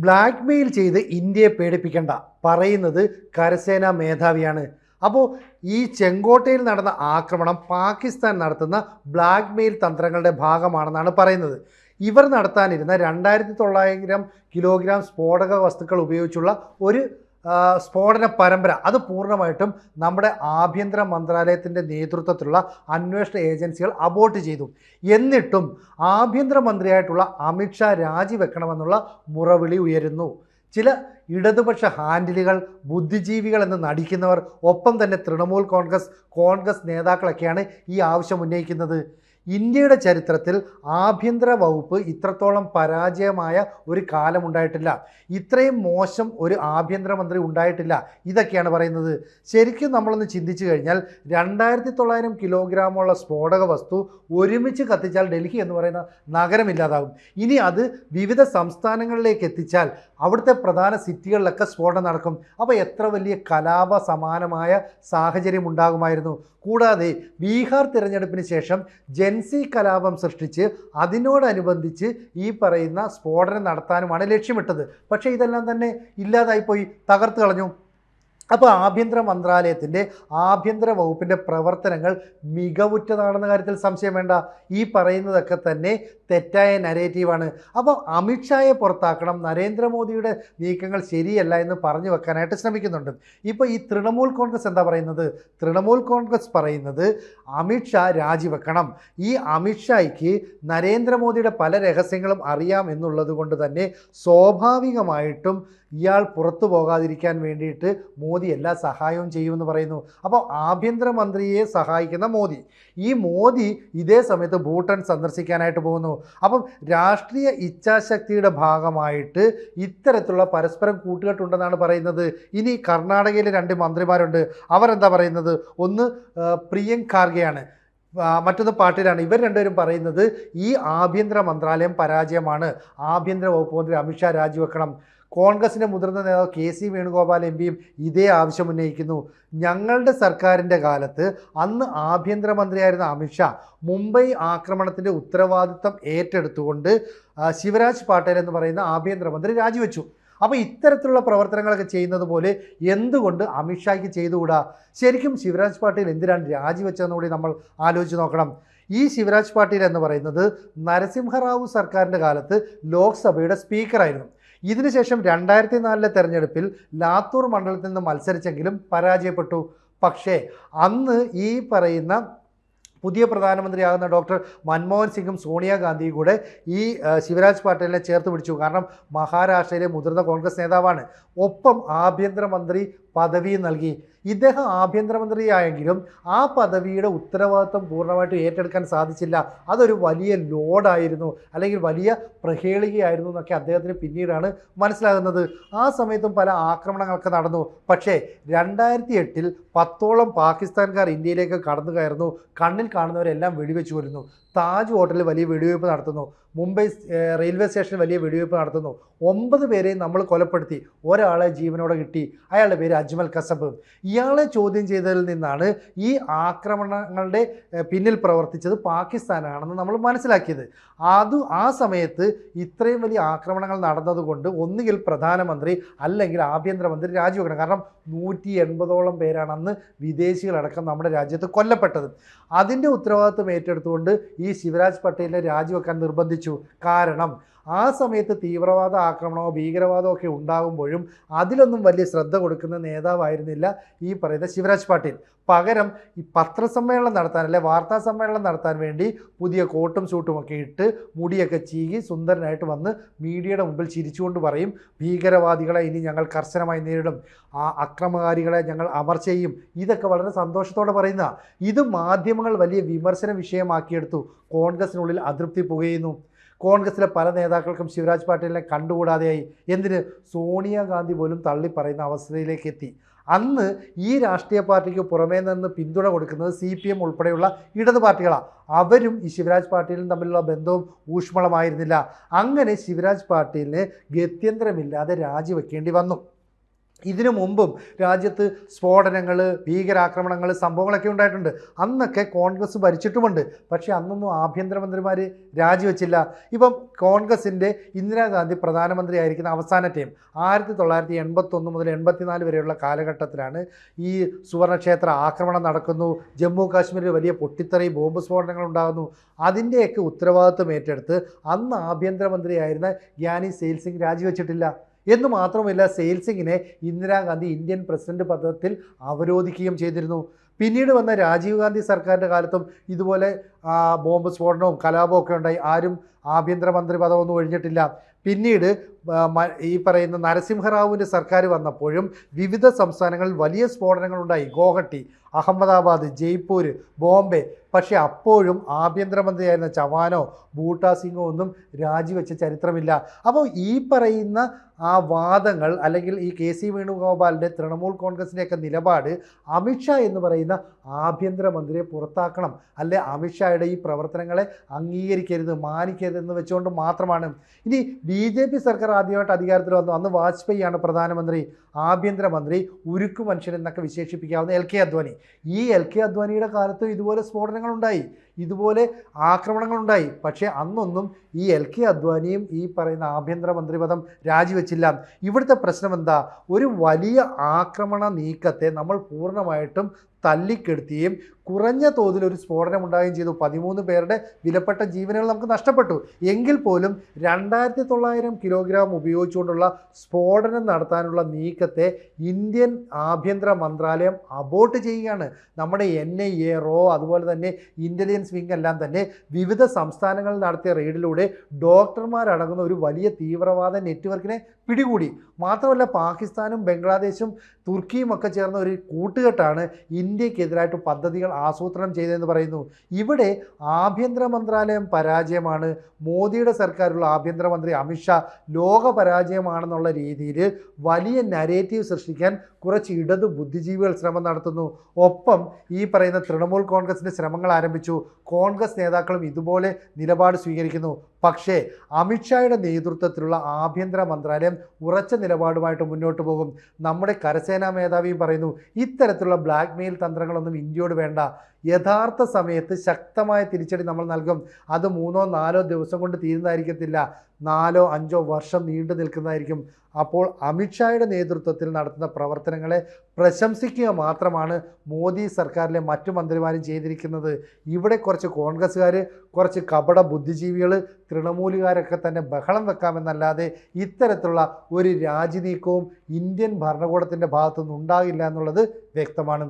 Black mail ചെയ്ത് ഇന്ത്യയെ പേടിപ്പിക്കേണ്ട പറയുന്നത് കരസേനാ മേധാവിയാണ്. അപ്പോൾ ഈ ചെങ്കോട്ടയിൽ നടന്ന ആക്രമണം പാകിസ്ഥാൻ നടത്തുന്ന ബ്ലാക്ക് മെയിൽ തന്ത്രങ്ങളുടെ ഭാഗമാണെന്നാണ് പറയുന്നത്. ഇവർ നടത്താനിരുന്ന 2900 കിലോഗ്രാം സ്ഫോടക വസ്തുക്കൾ ഉപയോഗിച്ചുള്ള ഒരു സ്ഫോടന പരമ്പര അത് പൂർണ്ണമായിട്ടും നമ്മുടെ ആഭ്യന്തര മന്ത്രാലയത്തിൻ്റെ നേതൃത്വത്തിലുള്ള അന്വേഷണ ഏജൻസികൾ അബോർട്ട് ചെയ്തു. എന്നിട്ടും ആഭ്യന്തരമന്ത്രിയായിട്ടുള്ള അമിത്ഷാ രാജിവെക്കണമെന്നുള്ള മുറവിളി ഉയരുന്നു. ചില ഇടതുപക്ഷ ഹാൻഡിലുകൾ, ബുദ്ധിജീവികൾ എന്ന് നടിക്കുന്നവർ, ഒപ്പം തന്നെ തൃണമൂൽ കോൺഗ്രസ് നേതാക്കളൊക്കെയാണ് ഈ ആവശ്യം ഉന്നയിക്കുന്നത്. ഇന്ത്യയുടെ ചരിത്രത്തിൽ ആഭ്യന്തര വകുപ്പ് ഇത്രത്തോളം പരാജയമായ ഒരു കാലമുണ്ടായിട്ടില്ല. ഇത്രയും മോശം ഒരു ആഭ്യന്തരമന്ത്രി ഉണ്ടായിട്ടില്ല. ഇതൊക്കെയാണ് പറയുന്നത്. ശരിക്കും നമ്മളൊന്ന് ചിന്തിച്ചു കഴിഞ്ഞാൽ 2900 കിലോഗ്രാമുള്ള സ്ഫോടക വസ്തു ഒരുമിച്ച് കത്തിച്ചാൽ ഡൽഹി എന്ന് പറയുന്ന നഗരമില്ലാതാകും. ഇനി അത് വിവിധ സംസ്ഥാനങ്ങളിലേക്ക് എത്തിച്ചാൽ അവിടുത്തെ പ്രധാന സിറ്റികളിലൊക്കെ സ്ഫോടനം നടക്കും. അപ്പോൾ എത്ര വലിയ കലാപ സമാനമായ സാഹചര്യം ഉണ്ടാകുമായിരുന്നു. കൂടാതെ ബീഹാർ തിരഞ്ഞെടുപ്പിന് ശേഷം ജൻസി കലാപം സൃഷ്ടിച്ച് അതിനോടനുബന്ധിച്ച് ഈ പറയുന്ന സ്ഫോടനം നടത്താനുമാണ് ലക്ഷ്യമിട്ടത്. പക്ഷേ ഇതെല്ലാം തന്നെ ഇല്ലാതായിപ്പോയി, തകർത്ത് കളഞ്ഞു. അപ്പോൾ ആഭ്യന്തര മന്ത്രാലയത്തിൻ്റെ ആഭ്യന്തര വകുപ്പിൻ്റെ പ്രവർത്തനങ്ങൾ മികവുറ്റതാണെന്ന കാര്യത്തിൽ സംശയം വേണ്ട. ഈ പറയുന്നതൊക്കെ തന്നെ തെറ്റായ നരേറ്റീവാണ്. അപ്പോൾ അമിത്ഷായെ പുറത്താക്കണം, നരേന്ദ്രമോദിയുടെ നീക്കങ്ങൾ ശരിയല്ല എന്ന് പറഞ്ഞു വെക്കാനായിട്ട് ശ്രമിക്കുന്നുണ്ട്. ഇപ്പോൾ ഈ തൃണമൂൽ കോൺഗ്രസ് എന്താ പറയുന്നത്? തൃണമൂൽ കോൺഗ്രസ് പറയുന്നത് അമിത്ഷാ രാജിവെക്കണം. ഈ അമിത്ഷായ്ക്ക് നരേന്ദ്രമോദിയുടെ പല രഹസ്യങ്ങളും അറിയാം എന്നുള്ളത് കൊണ്ട് തന്നെ സ്വാഭാവികമായിട്ടും ഇയാൾ പുറത്തു പോകാതിരിക്കാൻ വേണ്ടിയിട്ട് മോദി എല്ലാ സഹായവും ചെയ്യുമെന്ന് പറയുന്നു. അപ്പോൾ ആഭ്യന്തരമന്ത്രിയെ സഹായിക്കുന്ന മോദി, ഈ മോദി ഇതേ സമയത്ത് ഭൂട്ടാൻ സന്ദർശിക്കാനായിട്ട് പോകുന്നു. അപ്പം രാഷ്ട്രീയ ഇച്ഛാശക്തിയുടെ ഭാഗമായിട്ട് ഇത്തരത്തിലുള്ള പരസ്പരം കൂട്ടുകെട്ടുണ്ടെന്നാണ് പറയുന്നത്. ഇനി കർണാടകയിലെ 2 മന്ത്രിമാരുണ്ട്. അവരെന്താ പറയുന്നത്? ഒന്ന് പ്രിയങ്ക് ഖാർഗെയാണ്, മറ്റൊന്ന് പാട്ടീലാണ്. ഇവർ രണ്ടുപേരും പറയുന്നത് ഈ ആഭ്യന്തര മന്ത്രാലയം പരാജയമാണ്, ആഭ്യന്തര വകുപ്പ് മന്ത്രി അമിത്ഷാ രാജിവെക്കണം. കോൺഗ്രസിൻ്റെ മുതിർന്ന നേതാവ് KC വേണുഗോപാൽ MPയും ഇതേ ആവശ്യം ഉന്നയിക്കുന്നു. ഞങ്ങളുടെ സർക്കാരിൻ്റെ കാലത്ത് അന്ന് ആഭ്യന്തരമന്ത്രിയായിരുന്ന അമിത്ഷാ മുംബൈ ആക്രമണത്തിൻ്റെ ഉത്തരവാദിത്തം ഏറ്റെടുത്തുകൊണ്ട് ശിവരാജ് പാട്ടീൽ എന്ന് പറയുന്ന ആഭ്യന്തരമന്ത്രി രാജിവെച്ചു. അപ്പോൾ ഇത്തരത്തിലുള്ള പ്രവർത്തനങ്ങളൊക്കെ ചെയ്യുന്നത് പോലെ എന്തുകൊണ്ട് അമിത്ഷായ്ക്ക് ചെയ്തുകൂടാ? ശരിക്കും ശിവരാജ് പാട്ടീൽ എന്തിനാണ് രാജിവെച്ചതെന്ന് കൂടി നമ്മൾ ആലോചിച്ച് നോക്കണം. ഈ ശിവരാജ് പാട്ടീൽ എന്ന് പറയുന്നത് നരസിംഹറാവു സർക്കാരിൻ്റെ കാലത്ത് ലോക്സഭയുടെ സ്പീക്കറായിരുന്നു. ഇതിനുശേഷം 2004 തെരഞ്ഞെടുപ്പിൽ ലാത്തൂർ മണ്ഡലത്തിൽ നിന്ന് മത്സരിച്ചെങ്കിലും പരാജയപ്പെട്ടു. പക്ഷേ അന്ന് ഈ പറയുന്ന പുതിയ പ്രധാനമന്ത്രിയാകുന്ന ഡോക്ടർ മൻമോഹൻ സിംഗും സോണിയാഗാന്ധിയും കൂടെ ഈ ശിവരാജ് പാട്ടീലിനെ ചേർത്ത് പിടിച്ചു. കാരണം മഹാരാഷ്ട്രയിലെ മുതിർന്ന കോൺഗ്രസ് നേതാവാണ്. ഒപ്പം ആഭ്യന്തരമന്ത്രി പദവി നൽകി. ഇദ്ദേഹം ആഭ്യന്തരമന്ത്രിയായെങ്കിലും ആ പദവിയുടെ ഉത്തരവാദിത്വം പൂർണ്ണമായിട്ട് ഏറ്റെടുക്കാൻ സാധിച്ചില്ല. അതൊരു വലിയ ലോഡായിരുന്നു, അല്ലെങ്കിൽ വലിയ പ്രഹേളികയായിരുന്നു എന്നൊക്കെ അദ്ദേഹത്തിന് പിന്നീടാണ് മനസ്സിലാകുന്നത്. ആ സമയത്തും പല ആക്രമണങ്ങളൊക്കെ നടന്നു. പക്ഷേ 2008 10ഓളം പാകിസ്ഥാൻകാർ ഇന്ത്യയിലേക്ക് കടന്നു കയറുന്നു. കണ്ണിൽ കാണുന്നവരെല്ലാം വെടിവെച്ച് കൊല്ലുന്നു. താജ് ഹോട്ടലിൽ വലിയ വെടിവെയ്പ്പ് നടത്തുന്നു. മുംബൈ റെയിൽവേ സ്റ്റേഷനിൽ വലിയ വെടിവെയ്പ്പ് നടത്തുന്നു. 9 പേരെയും നമ്മൾ കൊലപ്പെടുത്തി. ഒരാളെ ജീവനോടെ കിട്ടി. അയാളുടെ പേര് അജ്മൽ കസബ്. ഇയാളെ ചോദ്യം ചെയ്തതിൽ നിന്നാണ് ഈ ആക്രമണങ്ങളുടെ പിന്നിൽ പ്രവർത്തിച്ചത് പാകിസ്ഥാനാണെന്ന് നമ്മൾ മനസ്സിലാക്കിയത്. ആ സമയത്ത് ഇത്രയും വലിയ ആക്രമണങ്ങൾ നടന്നതുകൊണ്ട് ഒന്നുകിൽ പ്രധാനമന്ത്രി അല്ലെങ്കിൽ ആഭ്യന്തരമന്ത്രി രാജിവെക്കണം. കാരണം 180ഓളം പേരാണ് അന്ന് വിദേശികളടക്കം നമ്മുടെ രാജ്യത്ത് കൊല്ലപ്പെട്ടത്. അതിൻ്റെ ഉത്തരവാദിത്വം ഏറ്റെടുത്തുകൊണ്ട് ഈ ശിവരാജ് പട്ടേലിനെ രാജിവെക്കാൻ നിർബന്ധിച്ചു. കാരണം ആ സമയത്ത് തീവ്രവാദ ആക്രമണമോ ഭീകരവാദമോ ഒക്കെ ഉണ്ടാകുമ്പോഴും അതിലൊന്നും വലിയ ശ്രദ്ധ കൊടുക്കുന്ന നേതാവായിരുന്നില്ല ഈ പറയുന്ന ശിവരാജ് പാട്ടീൽ. പകരം ഈ പത്രസമ്മേളനം നടത്താൻ, അല്ലെ വാർത്താ സമ്മേളനം നടത്താൻ വേണ്ടി പുതിയ കോട്ടും സൂട്ടുമൊക്കെ ഇട്ട് മുടിയൊക്കെ ചീകി സുന്ദരനായിട്ട് വന്ന് മീഡിയയുടെ മുമ്പിൽ ചിരിച്ചുകൊണ്ട് പറയും, ഭീകരവാദികളെ ഇനി ഞങ്ങൾ കർശനമായി നേരിടും, ആ അക്രമകാരികളെ ഞങ്ങൾ അമർ ചെയ്യും. ഇതൊക്കെ വളരെ സന്തോഷത്തോടെ പറയുന്ന ഇത് മാധ്യമങ്ങൾ വലിയ വിമർശന വിഷയമാക്കിയെടുത്തു. കോൺഗ്രസിനുള്ളിൽ അതൃപ്തി പുകയുന്നു. കോൺഗ്രസിലെ പല നേതാക്കൾക്കും ശിവരാജ് പാട്ടീലിനെ കണ്ടുകൂടാതെയായി. എന്തിന്? സോണിയാഗാന്ധി പോലും തള്ളിപ്പറയുന്ന അവസ്ഥയിലേക്ക് എത്തി. അന്ന് ഈ രാഷ്ട്രീയ പാർട്ടിക്ക് പുറമേ നിന്ന് പിന്തുണ കൊടുക്കുന്നത് CPM ഉൾപ്പെടെയുള്ള ഇടത് പാർട്ടികളാണ്. അവരും ഈ ശിവരാജ് പാട്ടീലും തമ്മിലുള്ള ബന്ധവും ഊഷ്മളമായിരുന്നില്ല. അങ്ങനെ ശിവരാജ് പാട്ടീലിന് ഗത്യന്തരമില്ലാതെ രാജിവെക്കേണ്ടി വന്നു. ഇതിനു മുമ്പും രാജ്യത്ത് സ്ഫോടനങ്ങൾ, ഭീകരാക്രമണങ്ങൾ, സംഭവങ്ങളൊക്കെ ഉണ്ടായിട്ടുണ്ട്. അന്നൊക്കെ കോൺഗ്രസ് ഭരിച്ചിട്ടുമുണ്ട്. പക്ഷേ അന്നൊന്നും ആഭ്യന്തരമന്ത്രിമാർ രാജിവെച്ചില്ല. ഇപ്പം കോൺഗ്രസിൻ്റെ ഇന്ദിരാഗാന്ധി പ്രധാനമന്ത്രിയായിരിക്കുന്ന അവസാന ടൈം 1981 മുതൽ 84 വരെയുള്ള കാലഘട്ടത്തിലാണ് ഈ സുവർണക്ഷേത്ര ആക്രമണം നടക്കുന്നു. ജമ്മു കാശ്മീരിൽ വലിയ പൊട്ടിത്തെറി, ബോംബ് സ്ഫോടനങ്ങൾ ഉണ്ടാകുന്നു. അതിൻ്റെയൊക്കെ ഉത്തരവാദിത്വം ഏറ്റെടുത്ത് അന്ന് ആഭ്യന്തരമന്ത്രിയായിരുന്ന ഗ്യാനി സെയിൽ സിംഗ് രാജിവെച്ചിട്ടില്ല. എന്ന് മാത്രമല്ല, സെയിൽ സിംഗിനെ ഇന്ദിരാഗാന്ധി ഇന്ത്യൻ പ്രസിഡന്റ് പദത്തിൽ അവരോധിക്കുകയും ചെയ്തിരുന്നു. പിന്നീട് വന്ന രാജീവ് ഗാന്ധി സർക്കാരിൻ്റെ കാലത്തും ഇതുപോലെ ബോംബ് സ്ഫോടനവും കലാപവും ഒക്കെ ഉണ്ടായി. ആരും ആഭ്യന്തരമന്ത്രി പദമൊന്നും ഒഴിഞ്ഞിട്ടില്ല. പിന്നീട് ഈ പറയുന്ന നരസിംഹറാവുവിൻ്റെ സർക്കാർ വന്നപ്പോഴും വിവിധ സംസ്ഥാനങ്ങളിൽ വലിയ സ്ഫോടനങ്ങളുണ്ടായി. ഗോഹട്ടി, അഹമ്മദാബാദ്, ജയ്പൂർ, ബോംബെ. പക്ഷേ അപ്പോഴും ആഭ്യന്തരമന്ത്രിയായിരുന്ന ചവാനോ ബൂട്ടാ സിംഗോ ഒന്നും രാജിവെച്ച ചരിത്രമില്ല. അപ്പോൾ ഈ പറയുന്ന വാദങ്ങൾ അല്ലെങ്കിൽ ഈ KC വേണുഗോപാലിൻ്റെ തൃണമൂൽ കോൺഗ്രസിൻ്റെയൊക്കെ നിലപാട് അമിത്ഷാ എന്ന് പറയുന്ന ആഭ്യന്തരമന്ത്രിയെ പുറത്താക്കണം, അല്ലെ അമിത്ഷായുടെ ഈ പ്രവർത്തനങ്ങളെ അംഗീകരിക്കരുത്, മാനിക്കരുതെന്ന് വെച്ചുകൊണ്ട് മാത്രമാണ്. ഇനി BJP സർക്കാർ ആദ്യമായിട്ട് അധികാരത്തിൽ വന്നു. അന്ന് വാജ്പേയിയാണ് പ്രധാനമന്ത്രി. ആഭ്യന്തരമന്ത്രി ഉരുക്കു മനുഷ്യൻ എന്നൊക്കെ വിശേഷിപ്പിക്കാവുന്ന LK അദ്വാനി. ഈ LK അദ്വാനിയുടെ കാലത്തും ഇതുപോലെ സ്ഫോടനങ്ങളുണ്ടായി, ഇതുപോലെ ആക്രമണങ്ങളുണ്ടായി. പക്ഷേ അന്നൊന്നും ഈ LK അദ്വാനിയും ഈ പറയുന്ന ആഭ്യന്തരമന്ത്രി പദം രാജിവെച്ചില്ല. ഇവിടുത്തെ പ്രശ്നം എന്താ? ഒരു വലിയ ആക്രമണ നീക്കത്തെ നമ്മൾ പൂർണ്ണമായിട്ടും തല്ലിക്കെടുത്തുകയും കുറഞ്ഞ തോതിൽ ഒരു സ്ഫോടനം ഉണ്ടാവുകയും ചെയ്തു. 13 പേരുടെ വിലപ്പെട്ട ജീവനുകൾ നമുക്ക് നഷ്ടപ്പെട്ടു. എങ്കിൽ പോലും 2900 കിലോഗ്രാം ഉപയോഗിച്ചുകൊണ്ടുള്ള സ്ഫോടനം നടത്താനുള്ള നീക്കത്തെ ഇന്ത്യൻ ആഭ്യന്തര മന്ത്രാലയം അബോർട്ട് ചെയ്യുകയാണ്. നമ്മുടെ NIA, RO, അതുപോലെ തന്നെ ഇൻ്റലിജൻസ് വിങ് എല്ലാം തന്നെ വിവിധ സംസ്ഥാനങ്ങളിൽ നടത്തിയ റെയ്ഡിലൂടെ ഡോക്ടർമാരടങ്ങുന്ന ഒരു വലിയ തീവ്രവാദ നെറ്റ്വർക്കിനെ പിടികൂടി. മാത്രമല്ല, പാകിസ്ഥാനും ബംഗ്ലാദേശും തുർക്കിയും ഒക്കെ ചേർന്ന ഒരു കൂട്ടുകെട്ടാണ് ഇന്ത്യക്കെതിരായിട്ട് പദ്ധതികൾ ആസൂത്രണം ചെയ്തതെന്ന് പറയുന്നു. ഇവിടെ ആഭ്യന്തര മന്ത്രാലയം പരാജയമാണ്, മോദിയുടെ സർക്കാരുള്ള ആഭ്യന്തരമന്ത്രി അമിത്ഷാ ലോക പരാജയമാണെന്നുള്ള രീതിയിൽ വലിയ നരേറ്റീവ് സൃഷ്ടിക്കാൻ കുറച്ച് ഇടതു ബുദ്ധിജീവികൾ ശ്രമം നടത്തുന്നു. ഒപ്പം ഈ പറയുന്ന തൃണമൂൽ കോൺഗ്രസിൻ്റെ ശ്രമങ്ങൾ ആരംഭിച്ചു. കോൺഗ്രസ് നേതാക്കളും ഇതുപോലെ നിലപാട് സ്വീകരിക്കുന്നു. പക്ഷേ അമിത്ഷായുടെ നേതൃത്വത്തിലുള്ള ആഭ്യന്തര മന്ത്രാലയം ഉറച്ച നിലപാടുമായിട്ട് മുന്നോട്ട് പോകും. നമ്മുടെ കരസേനാ മേധാവിയും പറയുന്നു, ഇത്തരത്തിലുള്ള ബ്ലാക്ക് മെയിൽ തന്ത്രങ്ങളൊന്നും ഇന്ത്യയോട് വേണ്ട. യഥാർത്ഥ സമയത്ത് ശക്തമായ തിരിച്ചടി നമ്മൾ നൽകും. അത് 3-4 ദിവസം കൊണ്ട് തീരുന്നതായിരിക്കത്തില്ല, 4-5 വർഷം നീണ്ടു നിൽക്കുന്നതായിരിക്കും. അപ്പോൾ അമിത്ഷായുടെ നേതൃത്വത്തിൽ നടത്തുന്ന പ്രവർത്തനങ്ങളെ പ്രശംസിക്കുക മാത്രമാണ് മോദി സർക്കാരിലെ മറ്റു മന്ത്രിമാരും ചെയ്തിരിക്കുന്നത്. ഇവിടെ കുറച്ച് കോൺഗ്രസ്സുകാർ, കുറച്ച് കപട ബുദ്ധിജീവികൾ, തൃണമൂലുകാരൊക്കെ തന്നെ ബഹളം വെക്കാമെന്നല്ലാതെ ഇത്തരത്തിലുള്ള ഒരു രാജിനീക്കവും ഇന്ത്യൻ ഭരണകൂടത്തിൻ്റെ ഭാഗത്തുനിന്ന് ഉണ്ടാകില്ല എന്നുള്ളത് വ്യക്തമാണ്.